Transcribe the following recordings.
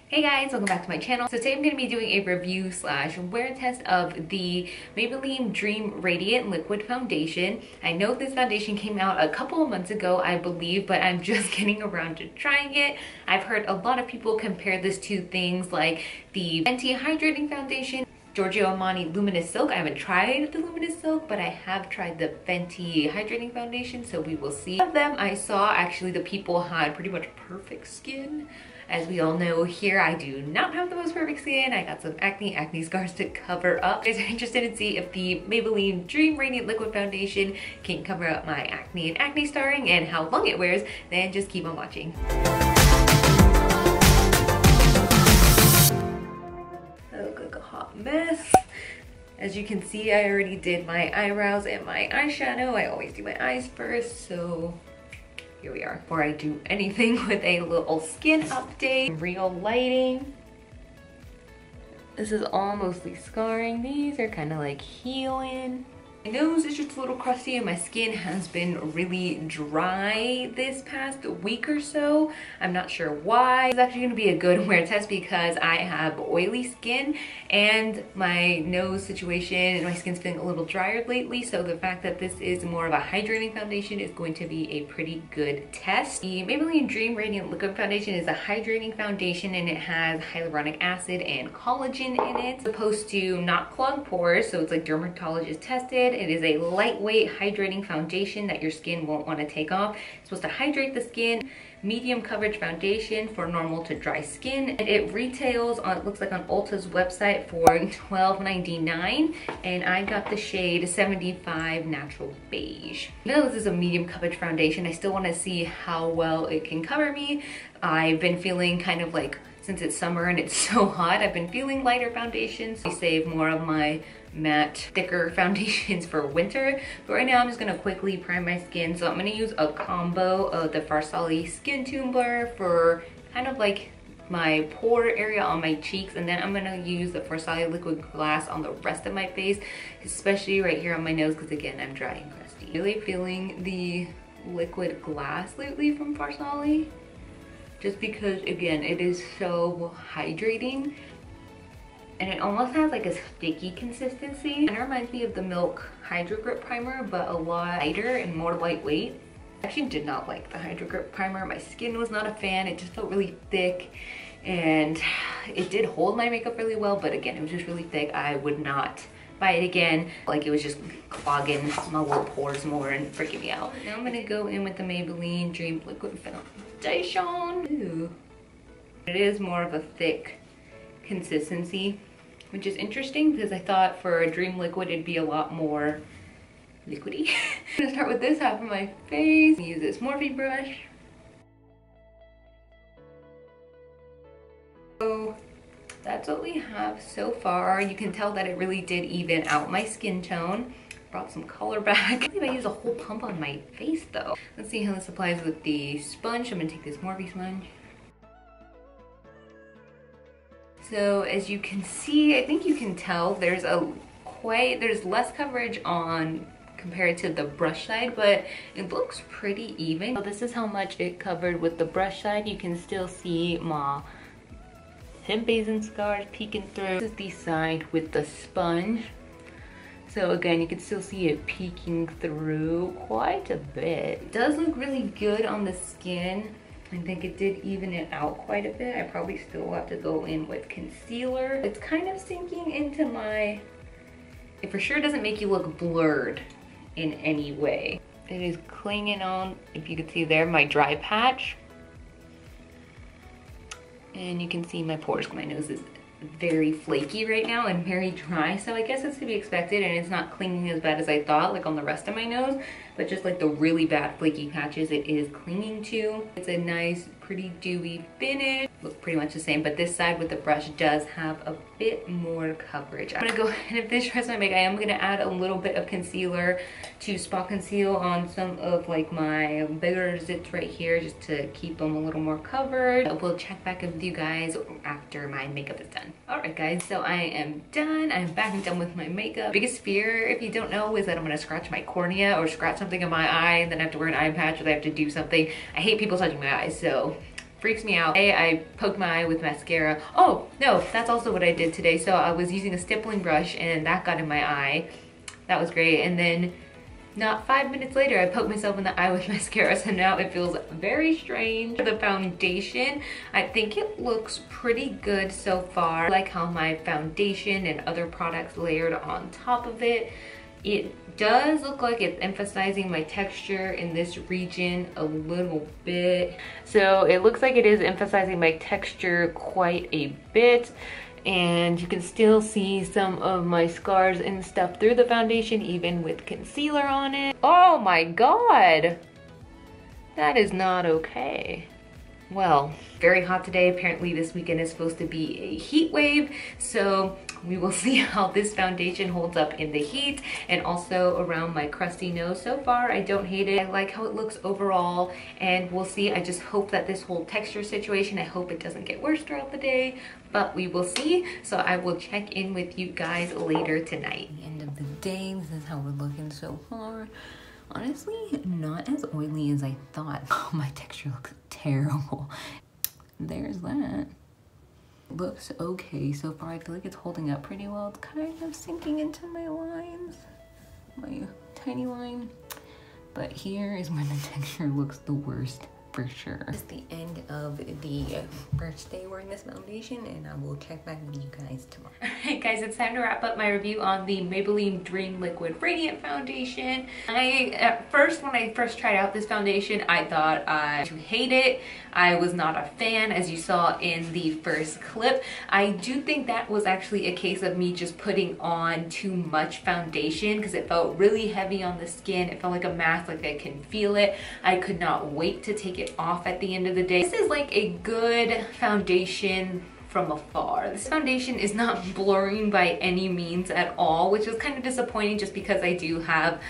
Hey guys, welcome back to my channel. So today I'm going to be doing a review slash wear test of the Maybelline Dream Radiant Liquid Foundation. I know this foundation came out a couple of months ago, I believe, but I'm just getting around to trying it. I've heard a lot of people compare this to things like the Fenty Hydrating Foundation, Giorgio Armani Luminous Silk. I haven't tried the Luminous Silk, but I have tried the Fenty Hydrating Foundation, so we will see. Of them, I saw actually the people had pretty much perfect skin. As we all know here, I do not have the most perfect skin. I got some acne scars to cover up. If you're interested in see if the Maybelline Dream Radiant Liquid Foundation can cover up my acne and acne scarring and how long it wears, then just keep on watching. Look like a hot mess. As you can see, I already did my eyebrows and my eyeshadow. I always do my eyes first, so here we are. Before I do anything with a little skin update, real lighting. This is all mostly scarring. These are kind of like healing. My nose is just a little crusty and my skin has been really dry this past week or so. I'm not sure why. It's actually going to be a good wear test because I have oily skin and my nose situation and my skin's feeling a little drier lately. So the fact that this is more of a hydrating foundation is going to be a pretty good test. The Maybelline Dream Radiant Liquid Foundation is a hydrating foundation and it has hyaluronic acid and collagen in it. It's supposed to not clog pores, so it's like dermatologist tested. It is a lightweight hydrating foundation that your skin won't want to take off. It's supposed to hydrate the skin. Medium coverage foundation for normal to dry skin. And it retails on, it looks like on Ulta's website for $12.99, and I got the shade 75 Natural Beige. Even though this is a medium coverage foundation, I still want to see how well it can cover me. I've been feeling kind of like, since it's summer and it's so hot, I've been feeling lighter foundations. I save more of my matte, thicker foundations for winter. But right now I'm just gonna quickly prime my skin. So I'm gonna use a combo of the Farsali Skin Tumbler for kind of like my pore area on my cheeks, and then I'm gonna use the Farsali Liquid Glass on the rest of my face, especially right here on my nose, because again, I'm dry and crusty. Really feeling the liquid glass lately from Farsali, just because again, it is so hydrating. And it almost has like a sticky consistency. And it reminds me of the Milk Hydro Grip Primer, but a lot lighter and more lightweight. I actually did not like the Hydro Grip Primer. My skin was not a fan. It just felt really thick. And it did hold my makeup really well, but again, it was just really thick. I would not buy it again. Like, it was just clogging my little pores more and freaking me out. Now I'm gonna go in with the Maybelline Dream Liquid Foundation. Ooh. It is more of a thick consistency, which is interesting because I thought for a Dream Liquid it'd be a lot more liquidy. I'm gonna start with this half of my face. Use this Morphe brush. So that's what we have so far. You can tell that it really did even out my skin tone. Brought some color back. I believe I used a whole pump on my face though. Let's see how this applies with the sponge. I'm gonna take this Morphe sponge. So as you can see, I think you can tell there's less coverage on compared to the brush side, but it looks pretty even. So this is how much it covered with the brush side. You can still see my pimples and scars peeking through. This is the side with the sponge. So again, you can still see it peeking through quite a bit. It does look really good on the skin. I think it did even it out quite a bit. I probably still have to go in with concealer. It's kind of sinking into my... It for sure doesn't make you look blurred in any way. It is clinging on, if you can see there, my dry patch. And you can see my pores. My nose is very flaky right now and very dry, so I guess it's to be expected, and it's not clinging as bad as I thought, like on the rest of my nose, but just like the really bad flaky patches it is clinging to. It's a nice, pretty dewy finish. Looks pretty much the same, but this side with the brush does have a bit more coverage. I'm gonna go ahead and finish the rest of my makeup. I am gonna add a little bit of concealer to spot conceal on some of like my bigger zits right here, just to keep them a little more covered. We'll check back with you guys after my makeup is done. Alright guys, so I am done. I'm back and done with my makeup. Biggest fear, if you don't know, is that I'm gonna scratch my cornea or scratch something in my eye and then I have to wear an eye patch or I have to do something. I hate people touching my eyes, so freaks me out. Today I poked my eye with mascara. Oh, no, that's also what I did today. So I was using a stippling brush and that got in my eye. That was great. And then not 5 minutes later, I poked myself in the eye with mascara, so now it feels very strange. The foundation, I think it looks pretty good so far. I like how my foundation and other products layered on top of it. It does look like it's emphasizing my texture in this region a little bit. So it looks like it is emphasizing my texture quite a bit. And you can still see some of my scars and stuff through the foundation, even with concealer on it. Oh my God, that is not okay. Well, very hot today. Apparently this weekend is supposed to be a heat wave, so we will see how this foundation holds up in the heat and also around my crusty nose. So far, I don't hate it. I like how it looks overall, and we'll see. I just hope that this whole texture situation, I hope it doesn't get worse throughout the day, but we will see. So I will check in with you guys later tonight. At the end of the day, this is how we're looking so far. Honestly, not as oily as I thought. Oh, my texture looks terrible. There's that. Looks okay so far. I feel like it's holding up pretty well. It's kind of sinking into my lines, my tiny line. But here is where the texture looks the worst for sure. It's the end of the first day wearing this foundation, and I will check back with you guys tomorrow. Alright guys, it's time to wrap up my review on the Maybelline Dream Liquid Radiant Foundation. At first, when I first tried out this foundation, I thought I would hate it. I was not a fan, as you saw in the first clip. I do think that was actually a case of me just putting on too much foundation because it felt really heavy on the skin. It felt like a mask, like I can feel it. I could not wait to take it off at the end of the day. This is like a good foundation from afar. This foundation is not blurring by any means at all, which is kind of disappointing just because I do have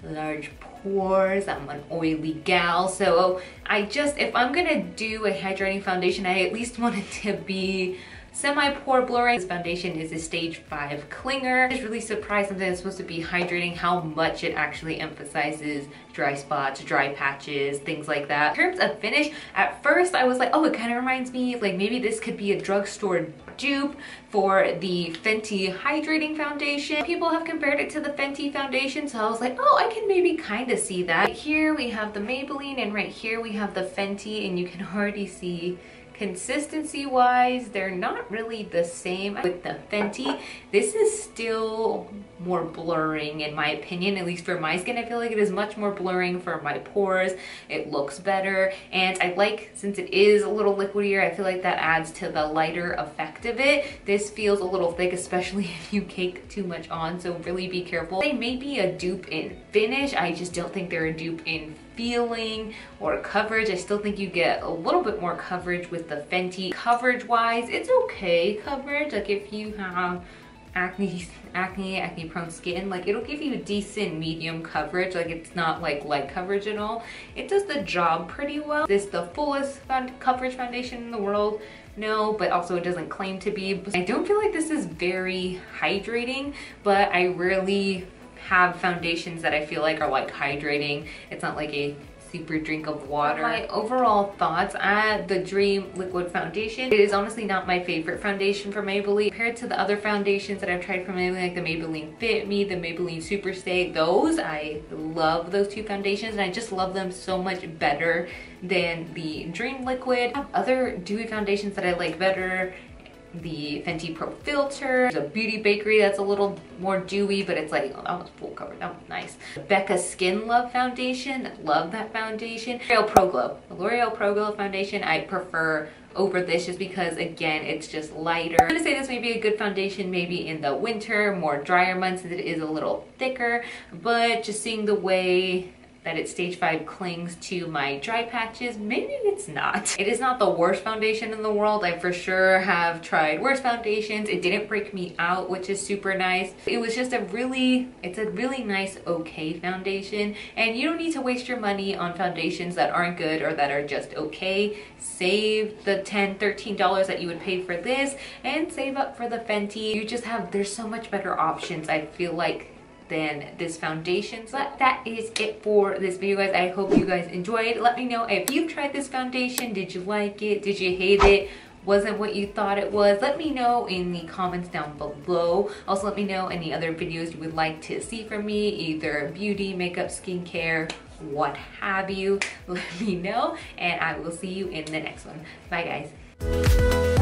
large pores. I'm an oily gal, so if I'm gonna do a hydrating foundation, I at least want it to be semi-pore blurring. This foundation is a stage 5 clinger. I was really surprised something that's supposed to be hydrating how much it actually emphasizes dry spots, dry patches, things like that. In terms of finish, at first I was like, oh, it kind of reminds me like maybe this could be a drugstore dupe for the Fenty hydrating foundation. People have compared it to the Fenty foundation, so I was like, oh, I can maybe kind of see that. Right here we have the Maybelline, and right here we have the Fenty, and you can already see consistency wise they're not really the same. With the Fenty, this is still more blurring in my opinion, at least for my skin. I feel like it is much more blurring for my pores. It looks better, and I like, since it is a little liquidier, I feel like that adds to the lighter effect of it. This feels a little thick, especially if you cake too much on, so really be careful. They may be a dupe in finish, I just don't think they're a dupe in feeling or coverage. I still think you get a little bit more coverage with the Fenty. Coverage wise, it's okay coverage. Like if you have acne prone skin, like it'll give you a decent medium coverage. Like it's not like light coverage at all. It does the job pretty well. Is this the fullest coverage foundation in the world? No, but also it doesn't claim to be. I don't feel like this is very hydrating, but I rarely have foundations that I feel like are like hydrating. It's not like a super drink of water. My overall thoughts on the Dream Liquid Foundation, it is honestly not my favorite foundation from Maybelline. Compared to the other foundations that I've tried from Maybelline, like the Maybelline Fit Me, the Maybelline Superstay, those, I love those two foundations, and I just love them so much better than the Dream Liquid. I have other dewy foundations that I like better. The Fenty Pro Filter, there's a Beauty Bakery that's a little more dewy, but it's like, oh, that was full coverage, that was nice. Becca Skin Love Foundation, love that foundation. L'Oreal Pro Glow, the L'Oreal Pro Glow foundation I prefer over this just because, again, it's just lighter. I'm gonna say this may be a good foundation maybe in the winter, more drier months, since it is a little thicker, but just seeing the way that it's stage 5 clings to my dry patches, maybe it's not. It is not the worst foundation in the world. I for sure have tried worse foundations. It didn't break me out, which is super nice. It was just it's a really nice, okay foundation, and you don't need to waste your money on foundations that aren't good or that are just okay. Save the $10, $13 that you would pay for this and save up for the Fenty. There's so much better options, I feel like, than this foundation. So that is it for this video, guys. I hope you guys enjoyed. Let me know if you've tried this foundation. Did you like it? Did you hate it? Wasn't what you thought it was? Let me know in the comments down below. Also, let me know any other videos you would like to see from me, either beauty, makeup, skincare, what have you. Let me know, and I will see you in the next one. Bye, guys.